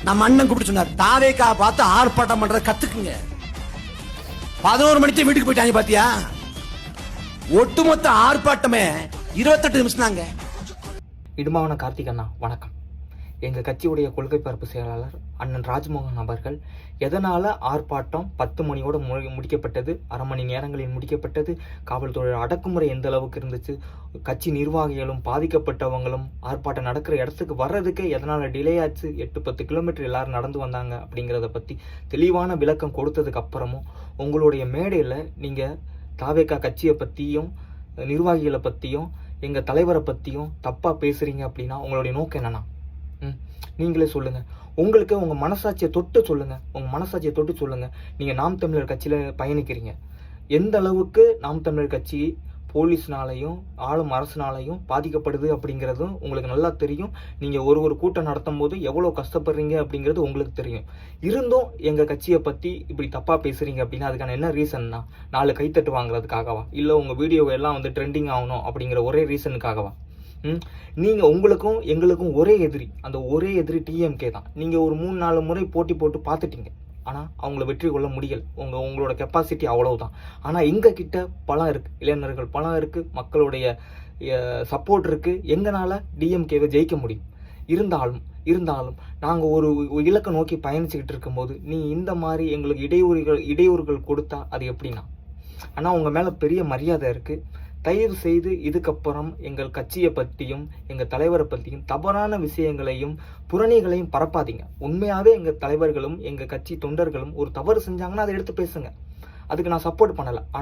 நம்ம அண்ணன் கூப்பிட்டு சொன்னார், தாவேக்கா பார்த்து ஆர்ப்பாட்டம் பண்றத கத்துக்குங்க. 11 மணிக்கு வீட்டுக்கு போயிட்டாங்க பாத்தியா? ஒட்டுமொத்த ஆர்ப்பாட்டமே 28 நிமிஷம் தாங்க. இடுமாவன கார்த்திக் அண்ணா வணக்கம். எங்கள் கட்சியுடைய கொள்கை பரப்பு செயலாளர் அண்ணன் ராஜ்மோகன் அவர்கள் எதனால் ஆர்ப்பாட்டம் 10 மணியோடு முடிக்கப்பட்டது, அரை மணி நேரங்களில் முடிக்கப்பட்டது, காவல்துறை அடக்குமுறை எந்த அளவுக்கு இருந்துச்சு, கட்சி நிர்வாகிகளும் பாதிக்கப்பட்டவங்களும் ஆர்ப்பாட்டம் நடக்கிற இடத்துக்கு வர்றதுக்கே எதனால் டிலே ஆச்சு, 8-10 கிலோமீட்டர் எல்லாரும் நடந்து வந்தாங்க அப்படிங்கிறத பற்றி தெளிவான விளக்கம் கொடுத்ததுக்கு அப்புறமும் உங்களுடைய மேடையில் நீங்கள் தாவேக்கா கட்சியை பற்றியும் நிர்வாகிகளை பற்றியும் எங்கள் தலைவரை பற்றியும் தப்பாக பேசுகிறீங்க அப்படின்னா உங்களுடைய நோக்கம் என்னன்னா நீங்களே சொல்லுங்கள். உங்களுக்கு உங்கள் மனசாட்சியை தொட்டு சொல்லுங்கள். உங்கள் மனசாட்சியை தொட்டு சொல்லுங்கள். நீங்கள் நாம் தமிழர் கட்சியில் பயணிக்கிறீங்க. எந்த அளவுக்கு நாம் தமிழர் கட்சி போலீஸ்னாலையும் ஆளும் அரசுனாலையும் பாதிக்கப்படுது அப்படிங்கிறதும் உங்களுக்கு நல்லா தெரியும். நீங்கள் ஒரு கூட்டம் நடத்தும் போது எவ்வளோ கஷ்டப்படுறீங்க அப்படிங்கிறது உங்களுக்கு தெரியும். இருந்தும் எங்கள் கட்சியை பற்றி இப்படி தப்பாக பேசுகிறீங்க அப்படின்னா அதுக்கான என்ன ரீசன்னா, 4 கைத்தட்டு வாங்குறதுக்காகவா, இல்லை உங்கள் வீடியோவை எல்லாம் ட்ரெண்டிங் ஆகணும் அப்படிங்கிற ஒரே ரீசனுக்காகவா? நீங்கள் உங்களுக்கும் எங்களுக்கும் ஒரே எதிரி, அந்த ஒரே எதிரி டிஎம்கே தான். நீங்கள் ஒரு 3-4 முறை போட்டி போட்டு பார்த்துட்டீங்க, ஆனால் அவங்கள வெற்றி கொள்ள முடியல. உங்களோட கெப்பாசிட்டி அவ்வளவுதான். ஆனால் எங்கள் கிட்ட பலம் இருக்குது, இளைஞர்கள் பலம் இருக்குது, மக்களுடைய சப்போர்ட் இருக்குது. எங்களால் டிஎம்கேவை ஜெயிக்க முடியும். இருந்தாலும் நாங்கள் ஒரு இலக்கை நோக்கி பயணிச்சுக்கிட்டு இருக்கும்போது நீ இந்த மாதிரி எங்களுக்கு இடையூறுகள் கொடுத்தா அது எப்படின்னா? ஆனால் உங்கள் மேலே பெரிய மரியாதை இருக்குது. தயவு செய்து இதுக்கப்புறம் எங்கள் கட்சியை பற்றியும் எங்கள் தலைவரை பற்றியும் தவறான விஷயங்களையும் புரணிகளையும் பரப்பாதீங்க. உண்மையாகவே எங்கள் தலைவர்களும் எங்கள் கட்சி தொண்டர்களும் ஒரு தவறு செஞ்சாங்கன்னா அதை எடுத்து பேசுங்க. அதுக்கு நான் சப்போர்ட் பண்ணலை. ஆனால்